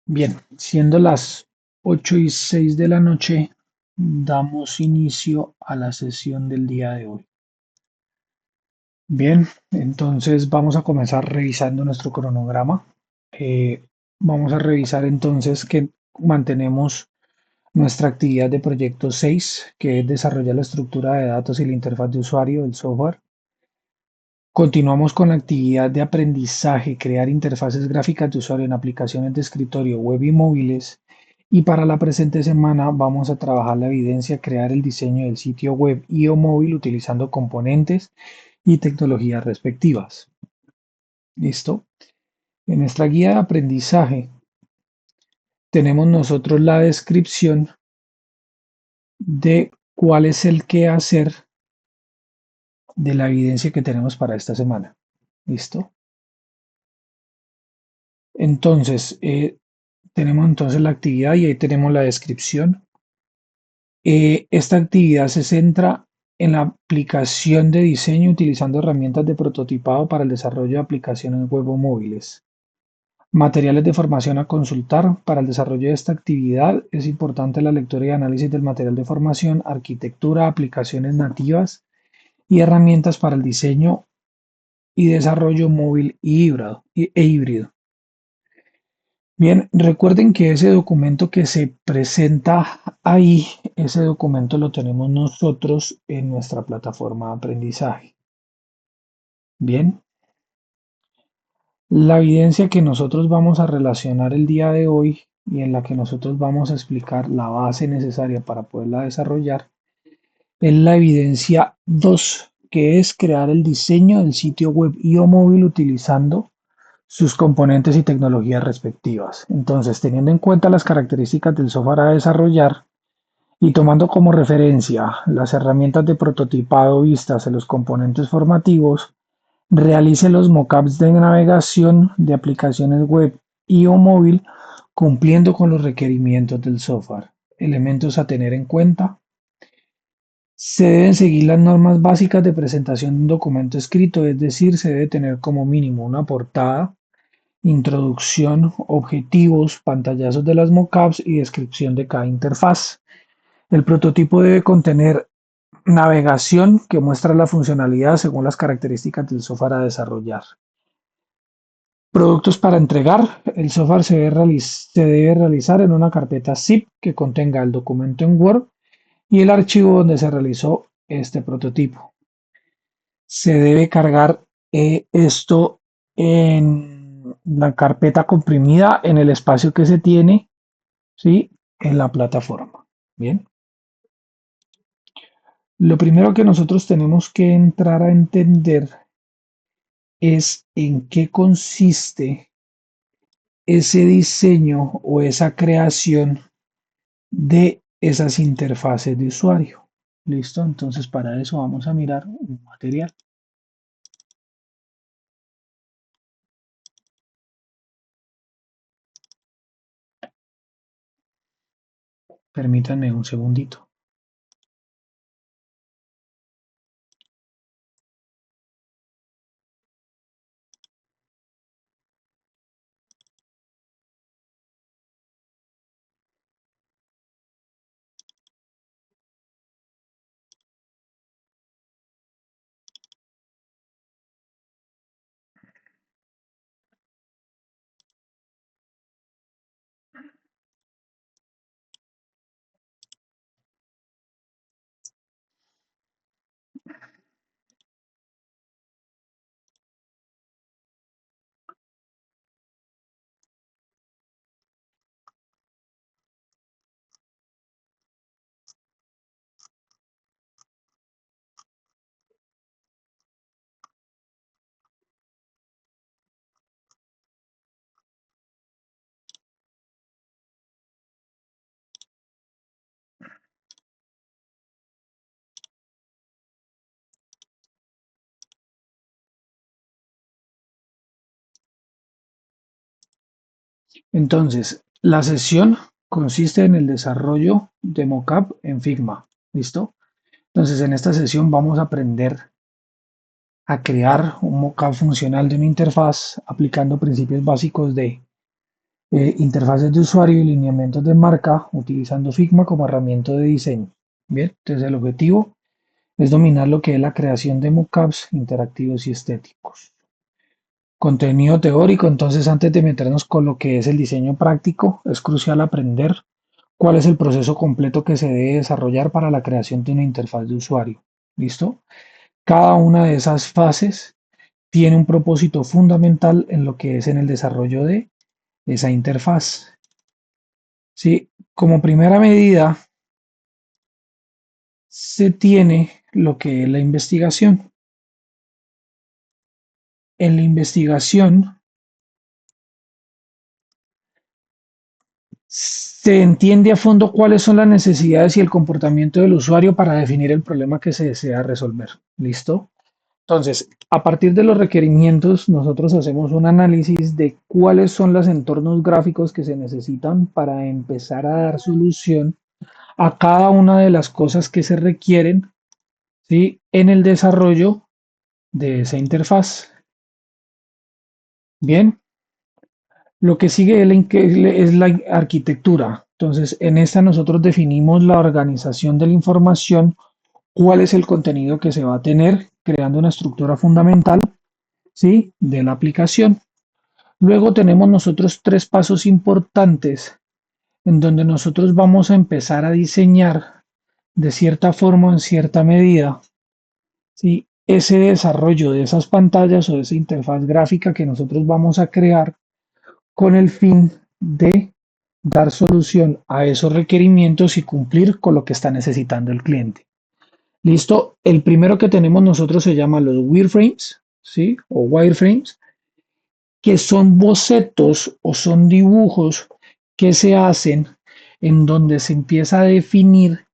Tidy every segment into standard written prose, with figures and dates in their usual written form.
Bien, siendo las 8:06 de la noche, damos inicio a la sesión del día de hoy. Bien, entonces vamos a comenzar revisando nuestro cronograma. Eh, Vamos a revisar entonces que mantenemos nuestra actividad de proyecto 6, que es desarrollar la estructura de datos y la interfaz de usuario del software. Continuamos con la actividad de aprendizaje, crear interfaces gráficas de usuario en aplicaciones de escritorio, web y móviles. Y para la presente semana vamos a trabajar la evidencia, crear el diseño del sitio web y o móvil utilizando componentes y tecnologías respectivas. ¿Listo? En nuestra guía de aprendizaje tenemos nosotros la descripción de cuál es el qué hacer de la evidencia que tenemos para esta semana. ¿Listo? Entonces, tenemos entonces la actividad y ahí tenemos la descripción. Esta actividad se centra en la aplicación de diseño utilizando herramientas de prototipado para el desarrollo de aplicaciones web o móviles. Materiales de formación a consultar. Para el desarrollo de esta actividad es importante la lectura y análisis del material de formación, arquitectura, aplicaciones nativas y herramientas para el diseño y desarrollo móvil e híbrido. Bien, recuerden que ese documento que se presenta ahí, ese documento lo tenemos nosotros en nuestra plataforma de aprendizaje. Bien, la evidencia que nosotros vamos a relacionar el día de hoy y en la que nosotros vamos a explicar la base necesaria para poderla desarrollar es la evidencia 2, que es crear el diseño del sitio web y o móvil utilizando sus componentes y tecnologías respectivas. Entonces, teniendo en cuenta las características del software a desarrollar y tomando como referencia las herramientas de prototipado vistas en los componentes formativos, realice los mockups de navegación de aplicaciones web y o móvil cumpliendo con los requerimientos del software. Elementos a tener en cuenta. Se deben seguir las normas básicas de presentación de un documento escrito, es decir, se debe tener como mínimo una portada, introducción, objetivos, pantallazos de las mockups y descripción de cada interfaz. El prototipo debe contener navegación que muestra la funcionalidad según las características del software a desarrollar. Productos para entregar. El software se debe realizar en una carpeta zip que contenga el documento en Word y el archivo donde se realizó este prototipo. Se debe cargar esto en la carpeta comprimida en el espacio que se tiene, ¿sí? En la plataforma. Bien. Lo primero que nosotros tenemos que entrar a entender es en qué consiste ese diseño o esa creación de esas interfaces de usuario. ¿Listo? Entonces para eso vamos a mirar un material. Permítanme un segundito. Entonces, la sesión consiste en el desarrollo de mockup en Figma. ¿Listo? Entonces, en esta sesión vamos a aprender a crear un mockup funcional de una interfaz aplicando principios básicos de interfaces de usuario y lineamientos de marca utilizando Figma como herramienta de diseño. Bien, entonces el objetivo es dominar lo que es la creación de mockups interactivos y estéticos. Contenido teórico, entonces antes de meternos con lo que es el diseño práctico, es crucial aprender cuál es el proceso completo que se debe desarrollar para la creación de una interfaz de usuario. ¿Listo? Cada una de esas fases tiene un propósito fundamental en lo que es en el desarrollo de esa interfaz. ¿Sí? Como primera medida, se tiene lo que es la investigación. En la investigación se entiende a fondo cuáles son las necesidades y el comportamiento del usuario para definir el problema que se desea resolver. ¿Listo? Entonces, a partir de los requerimientos, nosotros hacemos un análisis de cuáles son los entornos gráficos que se necesitan para empezar a dar solución a cada una de las cosas que se requieren, ¿sí? En el desarrollo de esa interfaz. Bien, lo que sigue es la arquitectura. Entonces, en esta nosotros definimos la organización de la información, cuál es el contenido que se va a tener, creando una estructura fundamental, ¿sí? De la aplicación. Luego tenemos nosotros tres pasos importantes en donde nosotros vamos a empezar a diseñar de cierta forma o en cierta medida, ¿sí? Ese desarrollo de esas pantallas o de esa interfaz gráfica que nosotros vamos a crear con el fin de dar solución a esos requerimientos y cumplir con lo que está necesitando el cliente. Listo, el primero que tenemos nosotros se llama los wireframes, ¿sí? O wireframes, que son bocetos o son dibujos que se hacen en donde se empieza a definir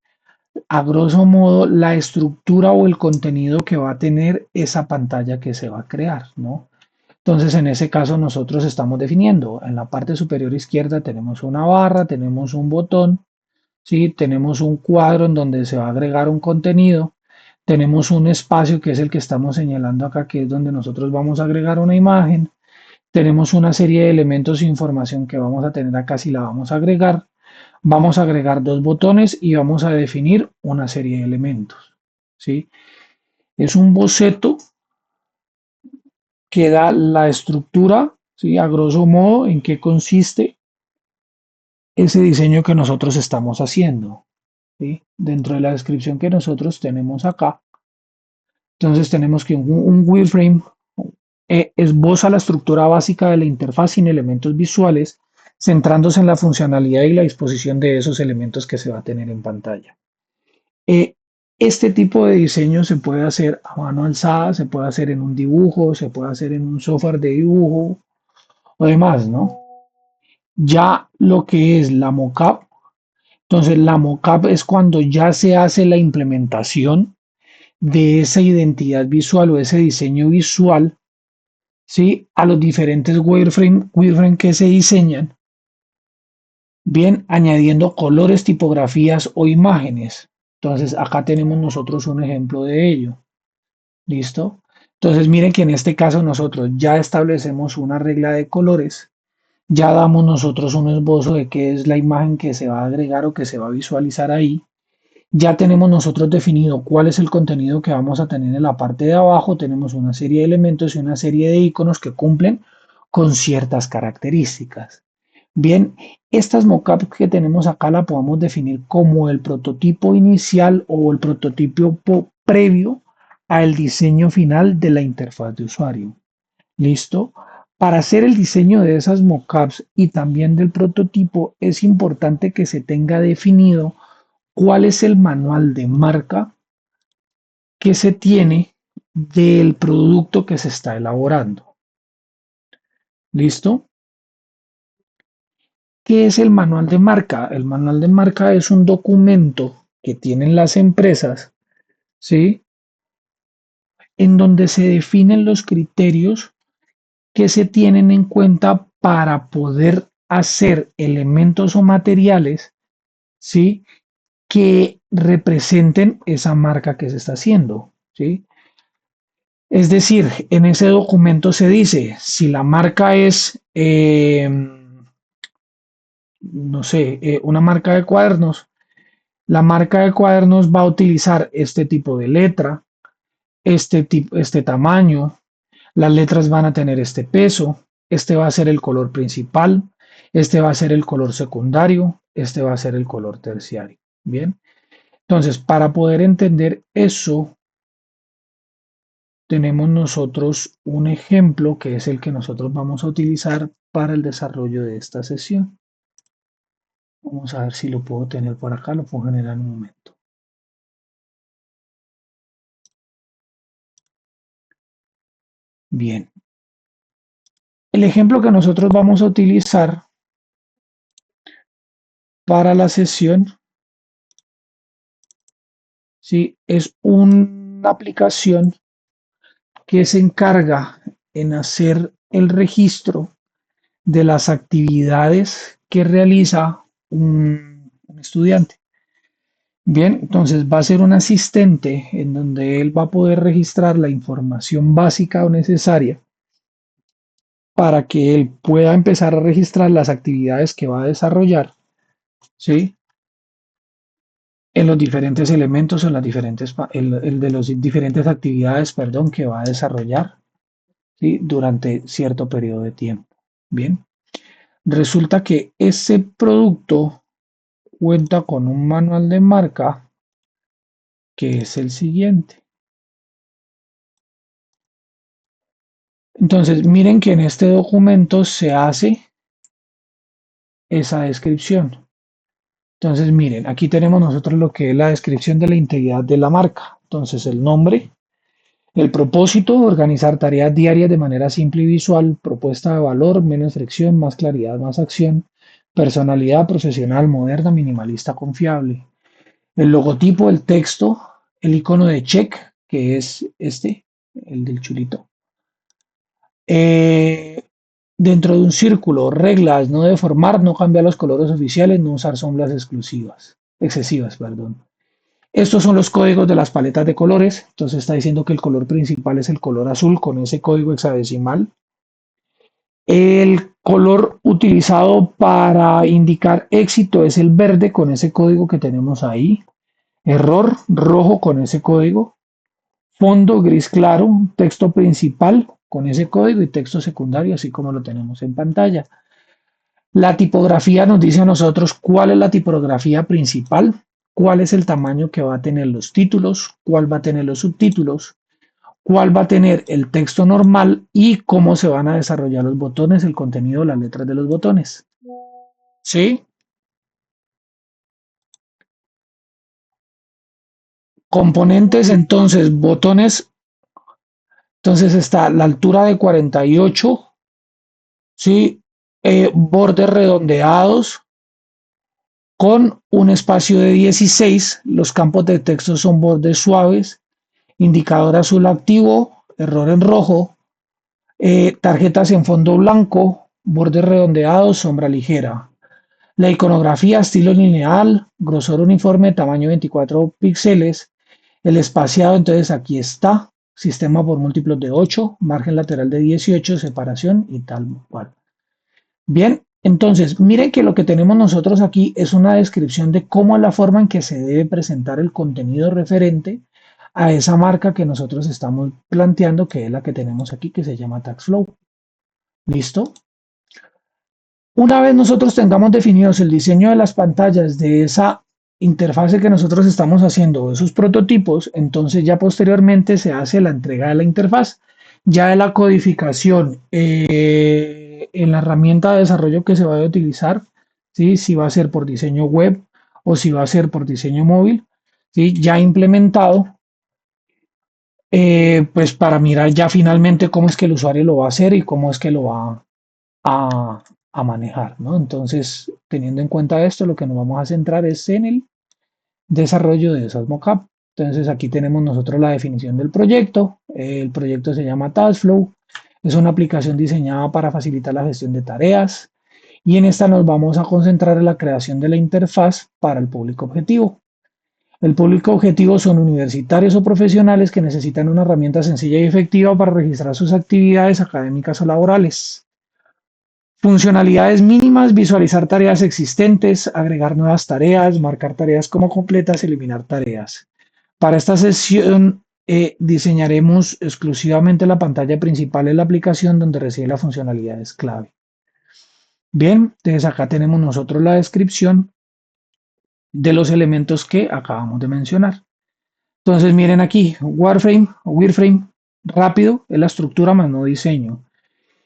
a grosso modo la estructura o el contenido que va a tener esa pantalla que se va a crear, ¿no? Entonces, en ese caso, nosotros estamos definiendo en la parte superior izquierda tenemos una barra, tenemos un botón, ¿sí? Tenemos un cuadro en donde se va a agregar un contenido, tenemos un espacio que es el que estamos señalando acá, que es donde nosotros vamos a agregar una imagen, tenemos una serie de elementos e información que vamos a tener acá si la vamos a agregar. Vamos a agregar dos botones y vamos a definir una serie de elementos. ¿Sí? Es un boceto que da la estructura, ¿sí? A grosso modo, en qué consiste ese diseño que nosotros estamos haciendo. ¿Sí? Dentro de la descripción que nosotros tenemos acá, entonces tenemos que un wireframe esboza la estructura básica de la interfaz sin elementos visuales, centrándose en la funcionalidad y la disposición de esos elementos que se va a tener en pantalla. Eh, este tipo de diseño se puede hacer a mano alzada, se puede hacer en un dibujo, se puede hacer en un software de dibujo o demás, ¿no? Ya lo que es la mockup, entonces la mockup es cuando ya se hace la implementación de esa identidad visual o ese diseño visual, ¿sí? A los diferentes wireframe que se diseñan, bien añadiendo colores, tipografías o imágenes. Entonces acá tenemos nosotros un ejemplo de ello. ¿Listo? Entonces miren que en este caso nosotros ya establecemos una regla de colores, ya damos nosotros un esbozo de qué es la imagen que se va a agregar o que se va a visualizar ahí. Ya tenemos nosotros definido cuál es el contenido que vamos a tener en la parte de abajo. Tenemos una serie de elementos y una serie de iconos que cumplen con ciertas características. Bien, estas mockups que tenemos acá la podemos definir como el prototipo inicial o el prototipo previo al diseño final de la interfaz de usuario. ¿Listo? Para hacer el diseño de esas mockups y también del prototipo es importante que se tenga definido cuál es el manual de marca que se tiene del producto que se está elaborando. ¿Listo? ¿Qué es el manual de marca? El manual de marca es un documento que tienen las empresas, ¿sí? En donde se definen los criterios que se tienen en cuenta para poder hacer elementos o materiales, ¿sí? Que representen esa marca que se está haciendo, ¿sí? Es decir, en ese documento se dice si la marca es no sé, una marca de cuadernos. La marca de cuadernos va a utilizar este tipo de letra, este tamaño, las letras van a tener este peso, este va a ser el color principal, este va a ser el color secundario, este va a ser el color terciario. Bien, entonces para poder entender eso, tenemos nosotros un ejemplo que es el que nosotros vamos a utilizar para el desarrollo de esta sesión. Vamos a ver si lo puedo tener por acá, lo puedo generar en un momento. Bien, el ejemplo que nosotros vamos a utilizar para la sesión, ¿sí? Es una aplicación que se encarga en hacer el registro de las actividades que realiza un estudiante. Bien, entonces va a ser un asistente en donde él va a poder registrar la información básica o necesaria para que él pueda empezar a registrar las actividades que va a desarrollar, ¿sí? En los diferentes elementos, en las diferentes, el de las diferentes actividades, perdón, que va a desarrollar, ¿sí? Durante cierto periodo de tiempo. Bien, resulta que ese producto cuenta con un manual de marca que es el siguiente. Entonces, miren que en este documento se hace esa descripción. Entonces, miren, aquí tenemos nosotros lo que es la descripción de la integridad de la marca. Entonces, el nombre, el propósito, organizar tareas diarias de manera simple y visual, propuesta de valor, menos fricción, más claridad, más acción, personalidad profesional, moderna, minimalista, confiable. El logotipo, el texto, el icono de check, que es este, el del chulito. Eh, Dentro de un círculo, reglas, no deformar, no cambiar los colores oficiales, no usar sombras excesivas, perdón. Estos son los códigos de las paletas de colores. Entonces está diciendo que el color principal es el color azul con ese código hexadecimal. El color utilizado para indicar éxito es el verde con ese código que tenemos ahí. Error rojo con ese código. Fondo gris claro, texto principal con ese código y texto secundario, así como lo tenemos en pantalla. La tipografía nos dice a nosotros cuál es la tipografía principal, cuál es el tamaño que va a tener los títulos, cuál va a tener los subtítulos, cuál va a tener el texto normal y cómo se van a desarrollar los botones, el contenido, las letras de los botones. ¿Sí? Componentes, entonces, botones, entonces está la altura de 48, ¿sí? Bordes redondeados con un espacio de 16. Los campos de texto son bordes suaves, indicador azul activo, error en rojo, tarjetas en fondo blanco, bordes redondeados, sombra ligera. La iconografía, estilo lineal, grosor uniforme, tamaño 24 píxeles. El espaciado, entonces aquí está, sistema por múltiplos de 8, margen lateral de 18, separación y tal cual. Bien, entonces miren que lo que tenemos nosotros aquí es una descripción de cómo es la forma en que se debe presentar el contenido referente a esa marca que nosotros estamos planteando, que es la que tenemos aquí, que se llama TaxFlow. ¿Listo? Una vez nosotros tengamos definidos el diseño de las pantallas de esa interfase que nosotros estamos haciendo, esos prototipos, entonces ya posteriormente se hace la entrega de la interfaz, ya de la codificación en la herramienta de desarrollo que se va a utilizar, ¿sí? Si va a ser por diseño web o si va a ser por diseño móvil, ¿sí? Ya implementado, pues para mirar ya finalmente cómo es que el usuario lo va a hacer y cómo es que lo va a, a manejar, ¿no? Entonces, teniendo en cuenta esto, lo que nos vamos a centrar es en el desarrollo de esas mockup. Entonces, aquí tenemos nosotros la definición del proyecto. El proyecto se llama TaskFlow. Es una aplicación diseñada para facilitar la gestión de tareas y en esta nos vamos a concentrar en la creación de la interfaz para el público objetivo. El público objetivo son universitarios o profesionales que necesitan una herramienta sencilla y efectiva para registrar sus actividades académicas o laborales. Funcionalidades mínimas, visualizar tareas existentes, agregar nuevas tareas, marcar tareas como completas, eliminar tareas. Para esta sesión diseñaremos exclusivamente la pantalla principal de la aplicación donde recibe las funcionalidades clave. Bien, entonces acá tenemos nosotros la descripción de los elementos que acabamos de mencionar. Entonces miren aquí, Warframe o Wireframe, rápido, es la estructura más no diseño.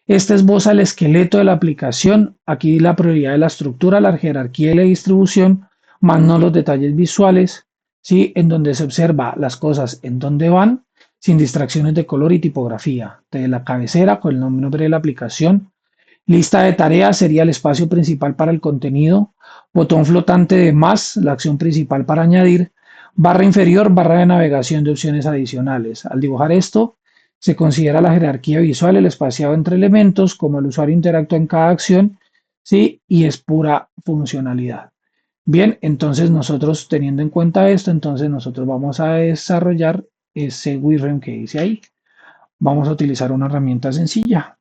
Este esboza el esqueleto de la aplicación, aquí la prioridad de la estructura, la jerarquía y la distribución, más no los detalles visuales, ¿sí? En donde se observa las cosas en dónde van, sin distracciones de color y tipografía. De la cabecera con el nombre de la aplicación. Lista de tareas sería el espacio principal para el contenido. Botón flotante de más, la acción principal para añadir. Barra inferior, barra de navegación de opciones adicionales. Al dibujar esto, se considera la jerarquía visual, el espaciado entre elementos, como el usuario interactúa en cada acción, ¿sí? Y es pura funcionalidad. Bien, entonces nosotros teniendo en cuenta esto, entonces nosotros vamos a desarrollar ese wireframe que dice ahí. Vamos a utilizar una herramienta sencilla.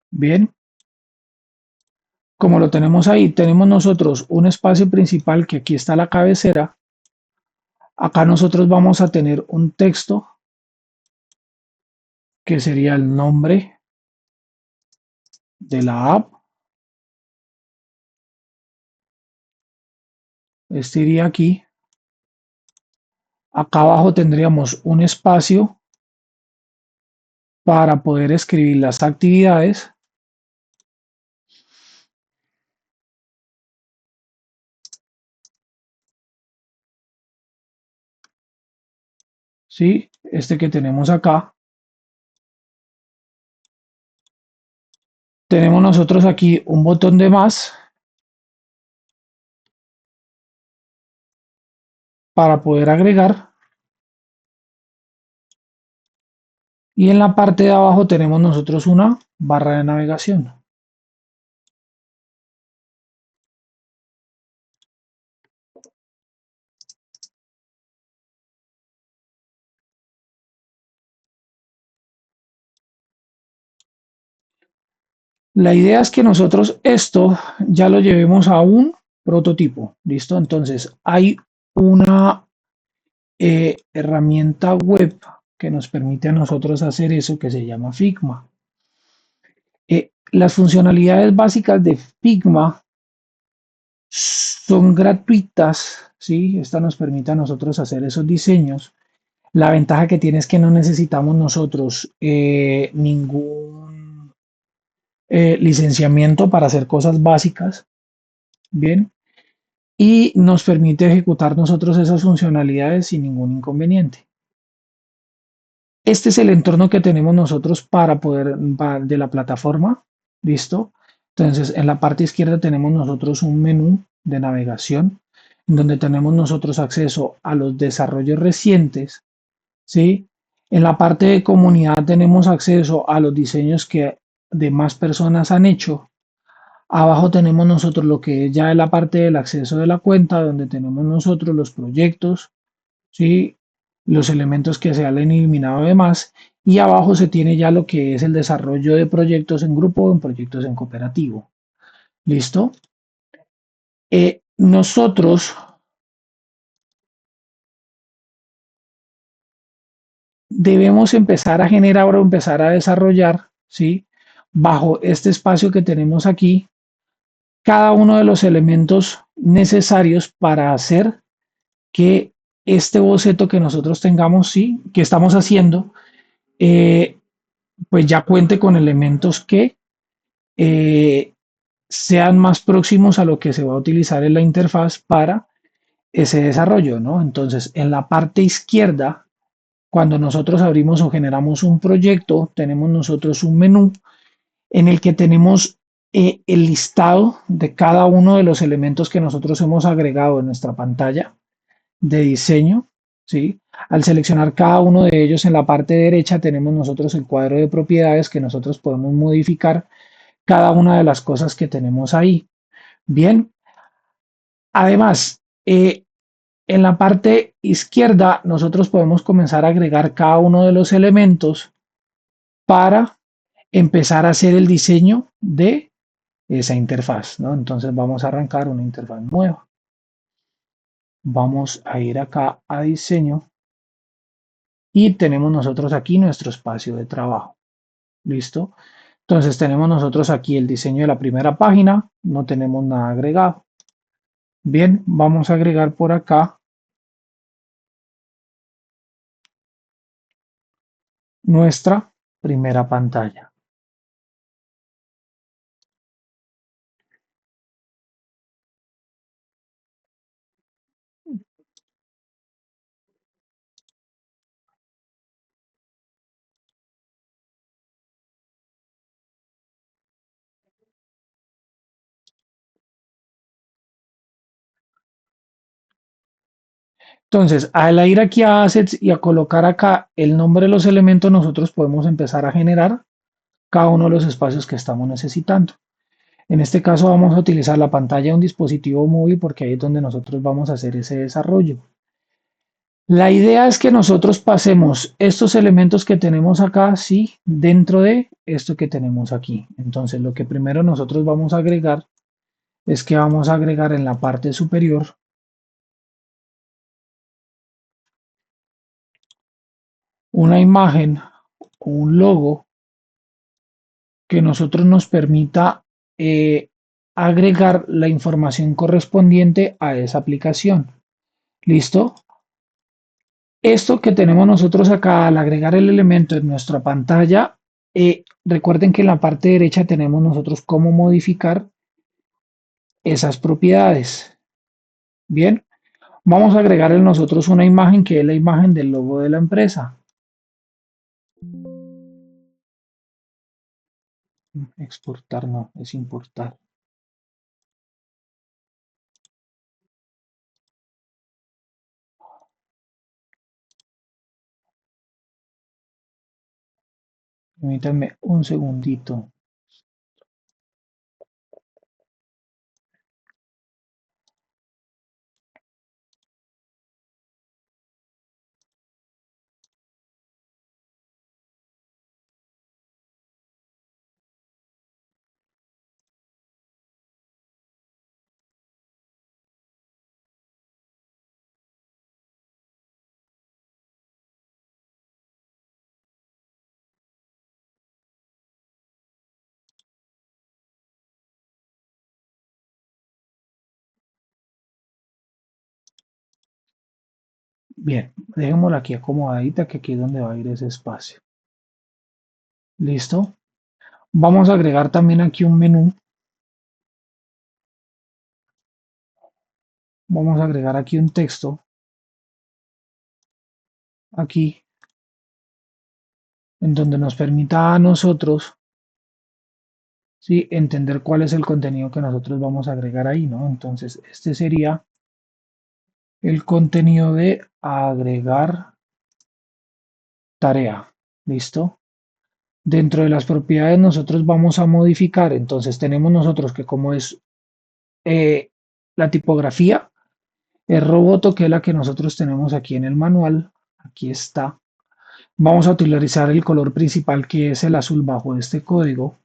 Bien, como lo tenemos ahí, tenemos nosotros un espacio principal que aquí está la cabecera. Acá nosotros vamos a tener un texto que sería el nombre de la app. Este iría aquí. Acá abajo tendríamos un espacio para poder escribir las actividades. ¿Sí? Este que tenemos acá. Tenemos nosotros aquí un botón de más para poder agregar. Y en la parte de abajo tenemos nosotros una barra de navegación. La idea es que nosotros esto ya lo llevemos a un prototipo. ¿Listo? Entonces hay una herramienta web que nos permite a nosotros hacer eso que se llama Figma. Las funcionalidades básicas de Figma son gratuitas, ¿sí? Esta nos permite a nosotros hacer esos diseños. La ventaja que tiene es que no necesitamos nosotros ningún licenciamiento para hacer cosas básicas, ¿bien? Y nos permite ejecutar nosotros esas funcionalidades sin ningún inconveniente. Este es el entorno que tenemos nosotros para poder de la plataforma, ¿listo? Entonces, en la parte izquierda tenemos nosotros un menú de navegación, en donde tenemos nosotros acceso a los desarrollos recientes, ¿sí? En la parte de comunidad tenemos acceso a los diseños que demás personas han hecho. Abajo tenemos nosotros lo que es ya la parte del acceso de la cuenta, donde tenemos nosotros los proyectos, ¿sí? Los elementos que se han eliminado además. Y abajo se tiene ya lo que es el desarrollo de proyectos en grupo o en proyectos en cooperativo. ¿Listo? Nosotros debemos empezar a generar o empezar a desarrollar, ¿sí? Bajo este espacio que tenemos aquí, cada uno de los elementos necesarios para hacer que este boceto que nosotros tengamos, sí, que estamos haciendo, eh, pues ya cuente con elementos que eh, sean más próximos a lo que se va a utilizar en la interfaz para ese desarrollo, ¿no? Entonces, en la parte izquierda, cuando nosotros abrimos o generamos un proyecto, tenemos nosotros un menú en el que tenemos el listado de cada uno de los elementos que nosotros hemos agregado en nuestra pantalla de diseño, ¿sí? Al seleccionar cada uno de ellos en la parte derecha tenemos nosotros el cuadro de propiedades que nosotros podemos modificar cada una de las cosas que tenemos ahí. Bien, además, En la parte izquierda nosotros podemos comenzar a agregar cada uno de los elementos para empezar a hacer el diseño de esa interfaz, ¿no? Entonces vamos a arrancar una interfaz nueva. Vamos a ir acá a diseño y tenemos nosotros aquí nuestro espacio de trabajo. ¿Listo? Entonces tenemos nosotros aquí el diseño de la primera página, no tenemos nada agregado. Bien, vamos a agregar por acá nuestra primera pantalla. Entonces, al ir aquí a Assets y a colocar acá el nombre de los elementos, nosotros podemos empezar a generar cada uno de los espacios que estamos necesitando. En este caso vamos a utilizar la pantalla de un dispositivo móvil porque ahí es donde nosotros vamos a hacer ese desarrollo. La idea es que nosotros pasemos estos elementos que tenemos acá, sí, dentro de esto que tenemos aquí. Entonces, lo que primero nosotros vamos a agregar es que vamos a agregar en la parte superior una imagen o un logo que nosotros nos permita agregar la información correspondiente a esa aplicación. ¿Listo? Esto que tenemos nosotros acá al agregar el elemento en nuestra pantalla, recuerden que en la parte derecha tenemos nosotros cómo modificar esas propiedades. Bien, vamos a agregar en nosotros una imagen que es la imagen del logo de la empresa. Exportar no, es importar. Permítanme un segundito. Bien, dejémosla aquí acomodadita, que aquí es donde va a ir ese espacio. ¿Listo? Vamos a agregar también aquí un menú. Vamos a agregar aquí un texto, aquí, en donde nos permita a nosotros, ¿sí?, entender cuál es el contenido que nosotros vamos a agregar ahí, ¿no? Entonces, este sería el contenido de agregar tarea. ¿Listo? Dentro de las propiedades nosotros vamos a modificar, entonces tenemos nosotros que como es eh, la tipografía, es Roboto, que es la que nosotros tenemos aquí en el manual, aquí está. Vamos a utilizar el color principal que es el azul bajo este código.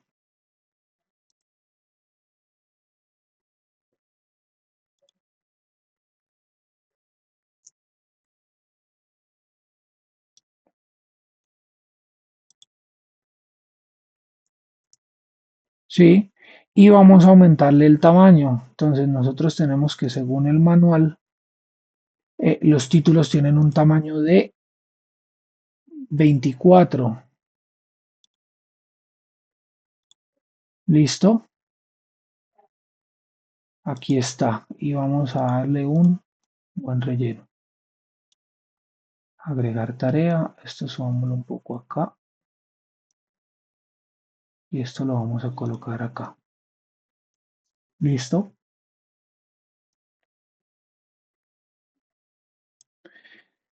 ¿Sí? Y vamos a aumentarle el tamaño. Entonces nosotros tenemos que, según el manual, los títulos tienen un tamaño de 24. ¿Listo? Aquí está. Y vamos a darle un buen relleno. Agregar tarea. Esto subámoslo un poco acá. Y esto lo vamos a colocar acá. ¿Listo?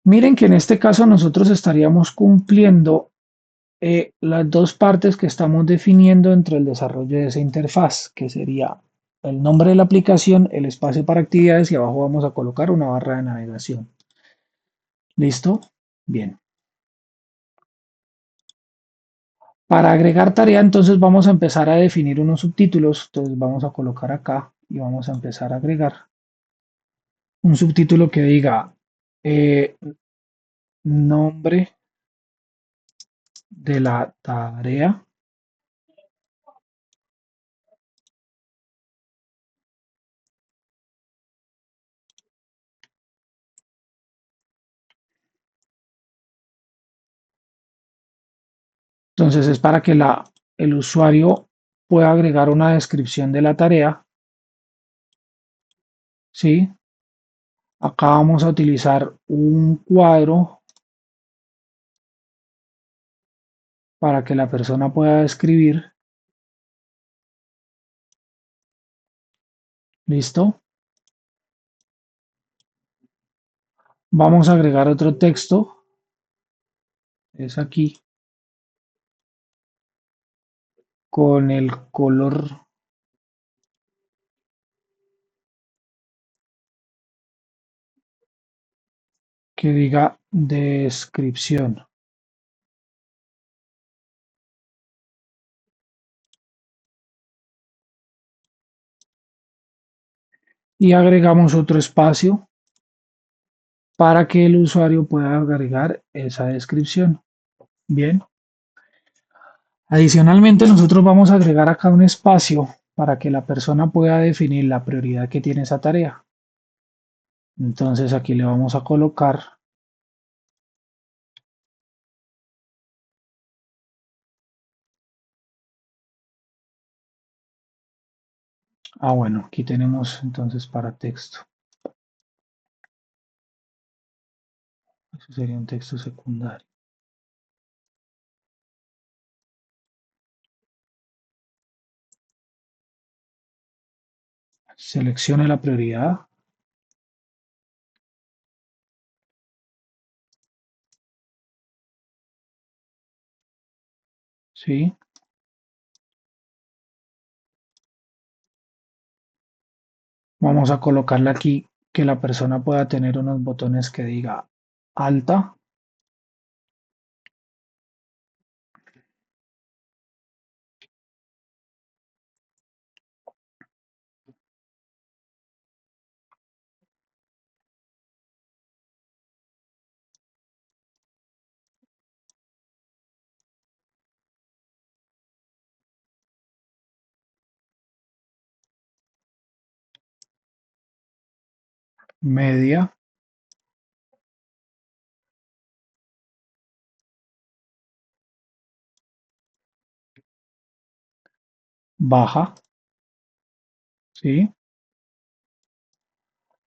Miren que en este caso nosotros estaríamos cumpliendo las dos partes que estamos definiendo dentro del desarrollo de esa interfaz, que sería el nombre de la aplicación, el espacio para actividades y abajo vamos a colocar una barra de navegación. ¿Listo? Bien. Para agregar tarea, entonces vamos a empezar a definir unos subtítulos. Entonces vamos a colocar acá y vamos a empezar a agregar un subtítulo que diga eh, nombre de la tarea. Entonces es para que el usuario pueda agregar una descripción de la tarea. ¿Sí? Acá vamos a utilizar un cuadro para que la persona pueda escribir. ¿Listo? Vamos a agregar otro texto. Es aquí con el color que diga descripción. Y agregamos otro espacio para que el usuario pueda agregar esa descripción. Bien. Adicionalmente, nosotros vamos a agregar acá un espacio para que la persona pueda definir la prioridad que tiene esa tarea. Entonces aquí le vamos a colocar, bueno, aquí tenemos entonces para texto. Eso sería un texto secundario. Seleccione la prioridad. Sí. Vamos a colocarle aquí que la persona pueda tener unos botones que diga alta, media, baja. Sí.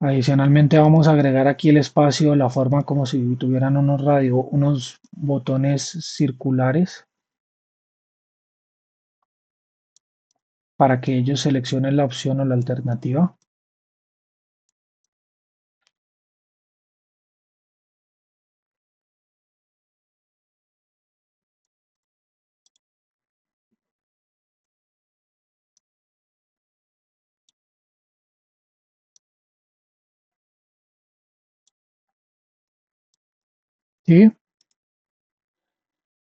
Adicionalmente vamos a agregar aquí el espacio, la forma como si tuvieran unos botones circulares para que ellos seleccionen la opción o la alternativa. ¿Sí?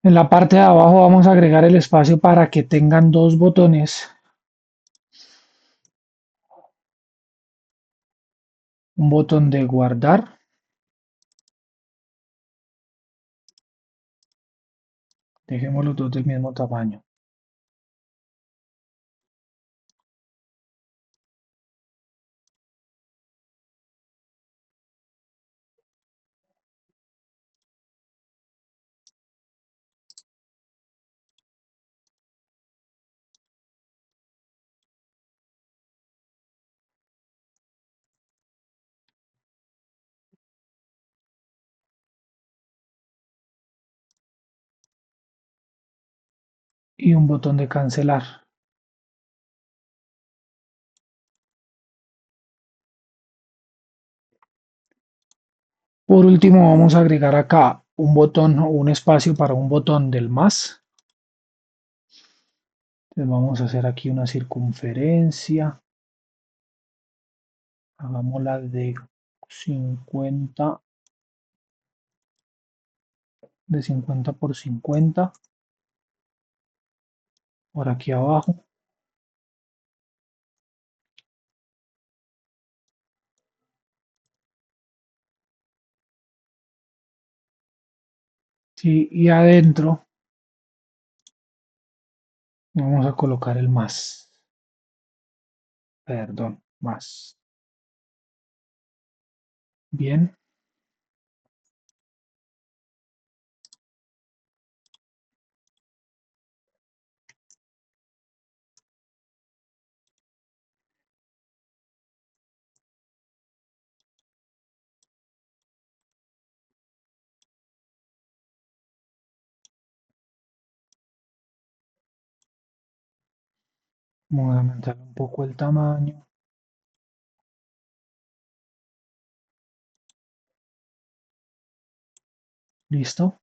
En la parte de abajo vamos a agregar el espacio para que tengan dos botones, un botón de guardar, dejemos los dos del mismo tamaño, y un botón de cancelar. Por último, vamos a agregar acá un botón o un espacio para un botón del más. Entonces vamos a hacer aquí una circunferencia. Hagámosla de 50, de 50 por 50 por aquí abajo. Sí, y adentro vamos a colocar el más, perdón, más. Bien, vamos a aumentar un poco el tamaño. Listo.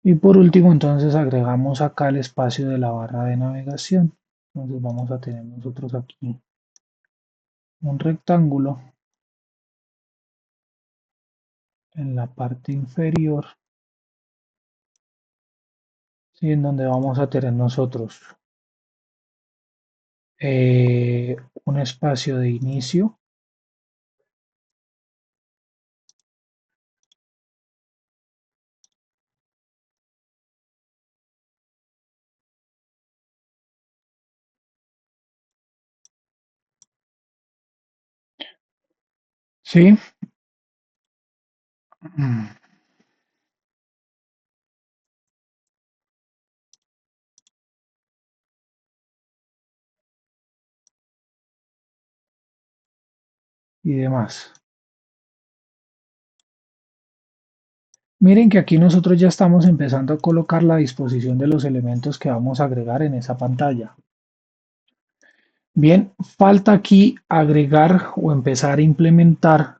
Y por último, entonces agregamos acá el espacio de la barra de navegación. Entonces vamos a tener nosotros aquí un rectángulo en la parte inferior, ¿sí? En donde vamos a tener nosotros eh, un espacio de inicio, ¿sí? Mm, y demás. Miren que aquí nosotros ya estamos empezando a colocar la disposición de los elementos que vamos a agregar en esa pantalla. Bien, falta aquí agregar o empezar a implementar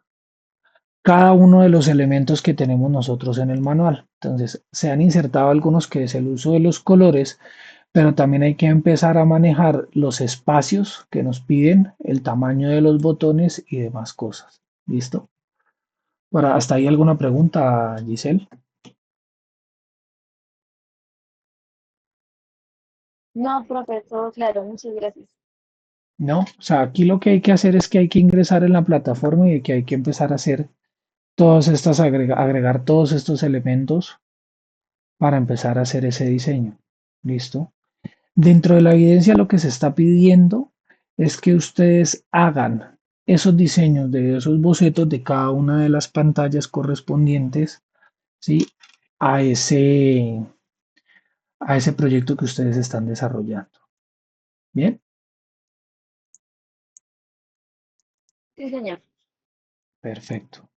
cada uno de los elementos que tenemos nosotros en el manual. Entonces, se han insertado algunos que es el uso de los colores, pero también hay que empezar a manejar los espacios que nos piden, el tamaño de los botones y demás cosas. ¿Listo? Bueno, ¿hasta ahí alguna pregunta, Giselle? No, profe, todo claro, muchas gracias. No, o sea, aquí lo que hay que hacer es que hay que ingresar en la plataforma y que hay que empezar a hacer todas estas, agregar todos estos elementos para empezar a hacer ese diseño. ¿Listo? Dentro de la evidencia lo que se está pidiendo es que ustedes hagan esos diseños de esos bocetos de cada una de las pantallas correspondientes, ¿sí? a ese, a ese proyecto que ustedes están desarrollando. Bien, Sí, señor. perfecto.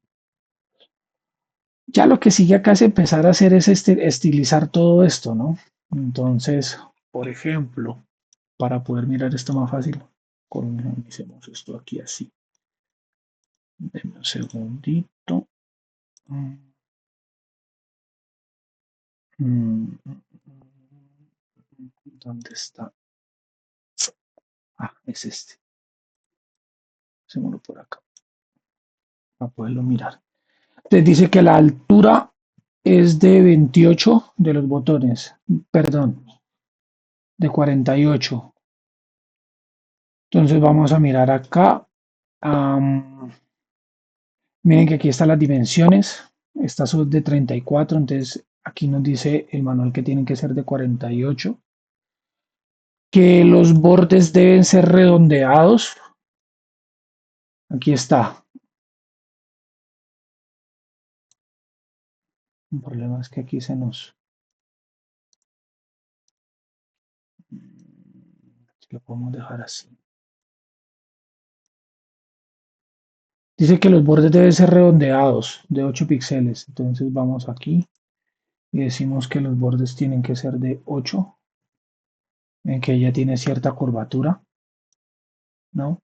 Ya lo que sigue acá es empezar a hacer es estilizar todo esto, ¿no? Entonces, por ejemplo, para poder mirar esto más fácil, hacemos esto aquí así. Denme un segundito. Mm, mm, ¿Dónde está? Ah, es este. Hacémoslo por acá para poderlo mirar. Te dice que la altura es de 28 de los botones, perdón, de 48. Entonces vamos a mirar acá. am, Miren que aquí están las dimensiones. Estas son de 34, entonces aquí nos dice el manual que tienen que ser de 48. Que los bordes deben ser redondeados. Aquí está. El problema es que aquí se nos... Si lo podemos dejar así. Dice que los bordes deben ser redondeados de 8 píxeles. Entonces vamos aquí y decimos que los bordes tienen que ser de 8, en que ya tiene cierta curvatura, ¿no?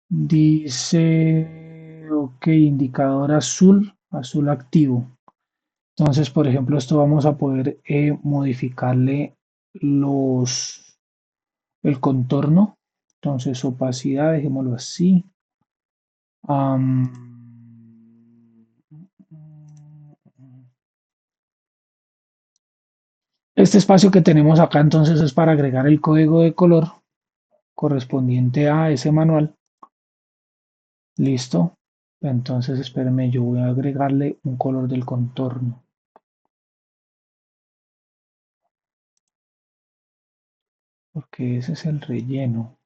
Dice, ok, indicador azul, azul activo. Entonces, por ejemplo, esto vamos a poder modificarle el contorno. Entonces, opacidad, dejémoslo así. Am, este espacio que tenemos acá entonces es para agregar el código de color correspondiente a ese manual. Listo. Entonces, espérenme, yo voy a agregarle un color del contorno, porque ese es el relleno.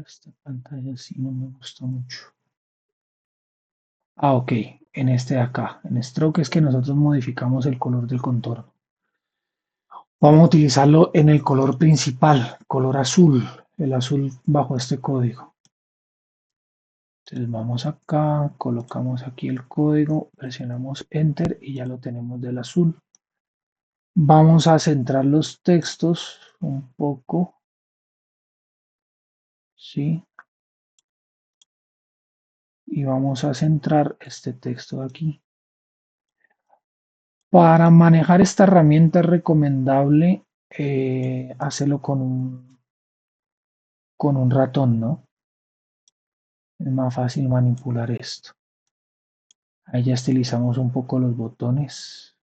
Esta pantalla sí no me gusta mucho. Ah, ok. En este de acá, en Stroke es que nosotros modificamos el color del contorno. Vamos a utilizarlo en el color principal, color azul, el azul bajo este código. Entonces vamos acá, colocamos aquí el código, presionamos Enter y ya lo tenemos del azul. Vamos a centrar los textos un poco, ¿sí? Y vamos a centrar este texto de aquí. Para manejar esta herramienta es recomendable hacerlo con un ratón, ¿no? Es más fácil manipular esto. Ahí ya estilizamos un poco los botones.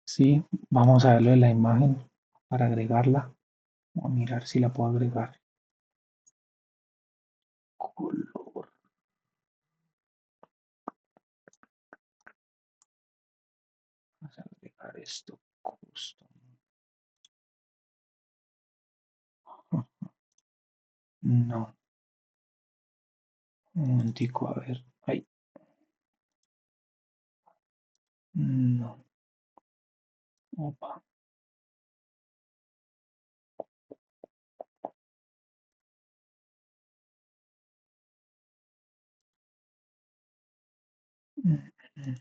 Sí, vamos a verlo en la imagen para agregarla. Vamos a mirar si la puedo agregar. Color. Vamos a agregar esto. Custom. No, un momentico, a ver. Ahí. No. Opa. Mm, mm.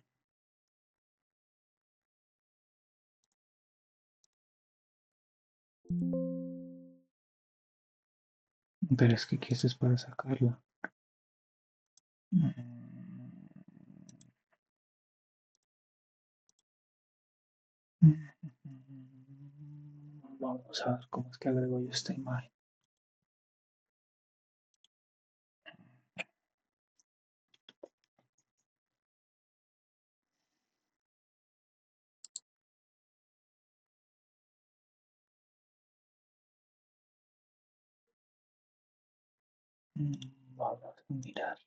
Pero es que aquí esto es para sacarla. Mm, Vamos a ver cómo es que agrego yo esta imagen. Vamos a mirar.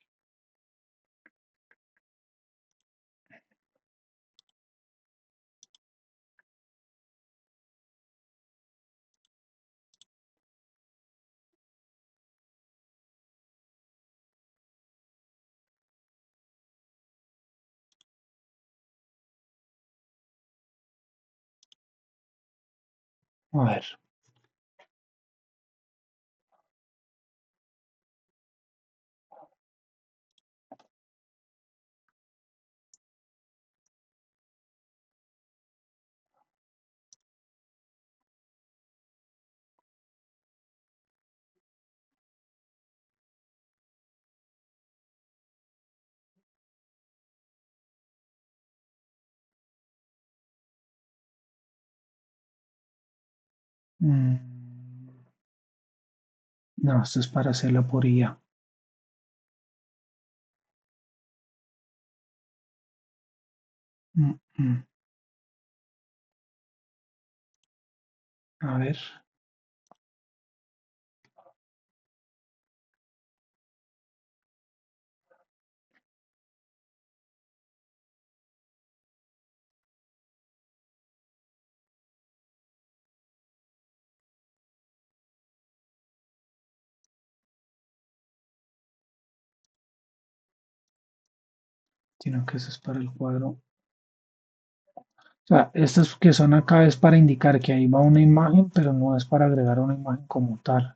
A ver. Mm, No, esto es para hacerla por IA. Mm, mm. A ver. Sino que eso es para el cuadro. O sea, estos que son acá es para indicar que ahí va una imagen, pero no es para agregar una imagen como tal.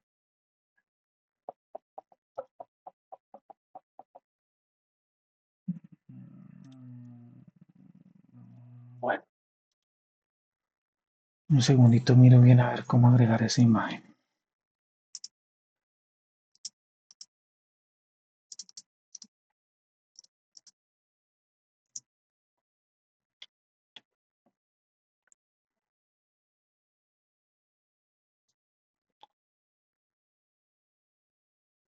Mm, Bueno, un segundito, miro bien a ver cómo agregar esa imagen.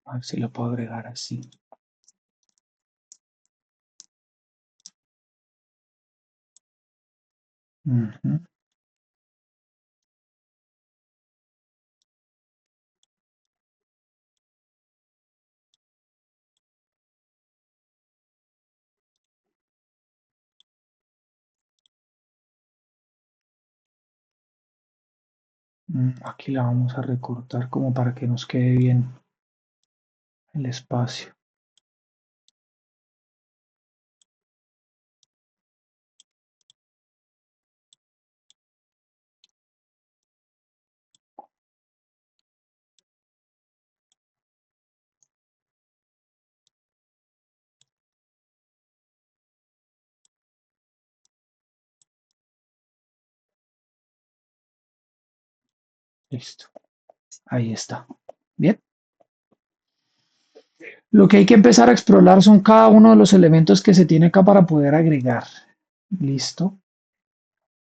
A ver si lo puedo agregar así. Ujú. Aquí la vamos a recortar como para que nos quede bien el espacio. Listo. Ahí está. Bien. Lo que hay que empezar a explorar son cada uno de los elementos que se tiene acá para poder agregar. Listo.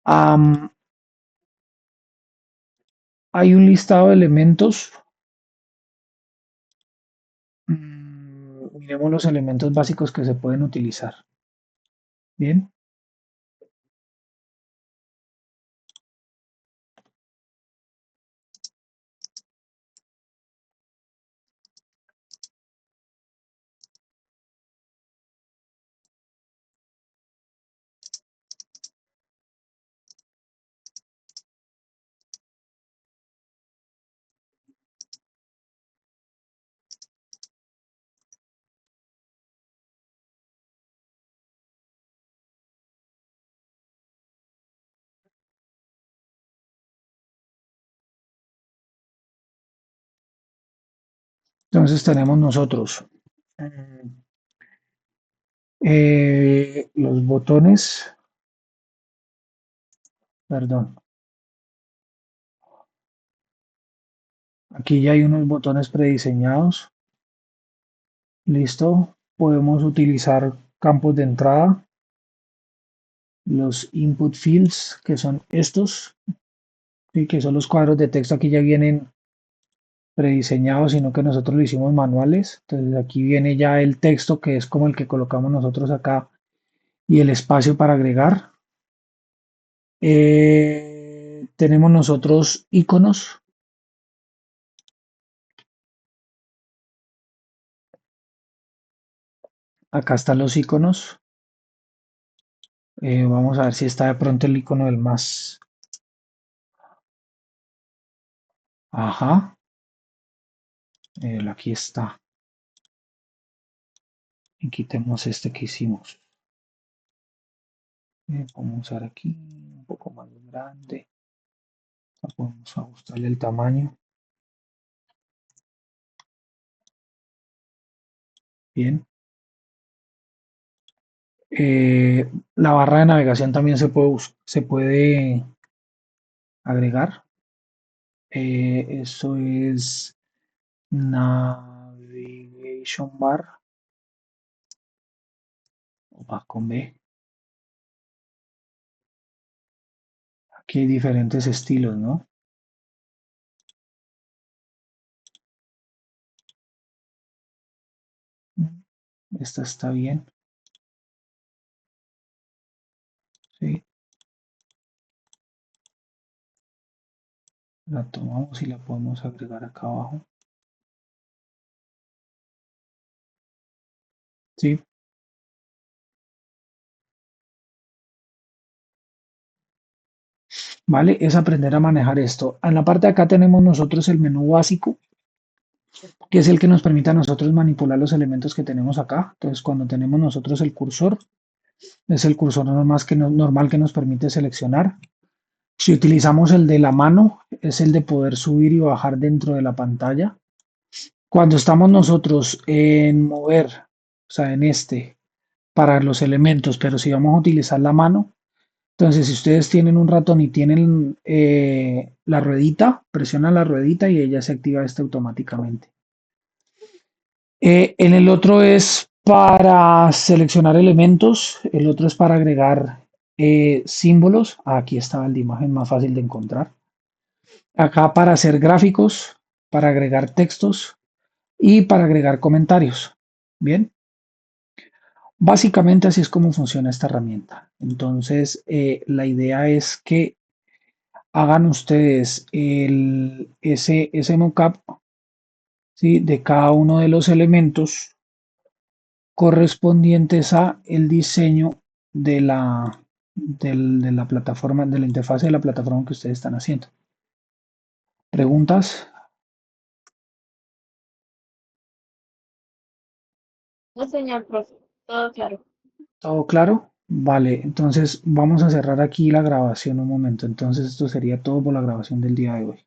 Am, hay un listado de elementos. Miremos los elementos básicos que se pueden utilizar. Bien. Entonces tenemos nosotros mm, los botones, perdón, aquí ya hay unos botones prediseñados. Listo. Podemos utilizar campos de entrada, los input fields, que son estos, ¿sí? Que son los cuadros de texto. Aquí ya vienen prediseñados, sino que nosotros lo hicimos manuales. Entonces aquí viene ya el texto, que es como el que colocamos nosotros acá, y el espacio para agregar. Tenemos nosotros iconos. Acá están los iconos. Vamos a ver si está de pronto el icono del más. Ajá, aquí está. Y quitemos este que hicimos. Vamos a usar aquí un poco más grande. Vamos a ajustarle el tamaño. Bien. La barra de navegación también se puede agregar. Eso es Navigation Bar o va con B. Aquí hay diferentes estilos, ¿no? Esta está bien. Sí. La tomamos y la podemos agregar acá abajo. Sí. Vale, es aprender a manejar esto. En la parte de acá tenemos nosotros el menú básico, que es el que nos permite a nosotros manipular los elementos que tenemos acá. Entonces, cuando tenemos nosotros el cursor, es el cursor normal que nos permite seleccionar. Si utilizamos el de la mano, es el de poder subir y bajar dentro de la pantalla. Cuando estamos nosotros en mover, o sea, en este, para los elementos, pero si vamos a utilizar la mano, entonces si ustedes tienen un ratón y tienen la ruedita, presionan la ruedita y ella se activa este automáticamente. En el otro es para seleccionar elementos, el otro es para agregar símbolos. Aquí estaba el de imagen más fácil de encontrar. Acá para hacer gráficos, para agregar textos, y para agregar comentarios. Bien, básicamente así es como funciona esta herramienta. Entonces, la idea es que hagan ustedes ese mockup, ¿sí? De cada uno de los elementos correspondientes a el diseño de la plataforma, de la interfaz de la plataforma que ustedes están haciendo. ¿Preguntas? No, señor profe, todo claro. ¿Todo claro? Vale, entonces vamos a cerrar aquí la grabación un momento. Entonces esto sería todo por la grabación del día de hoy.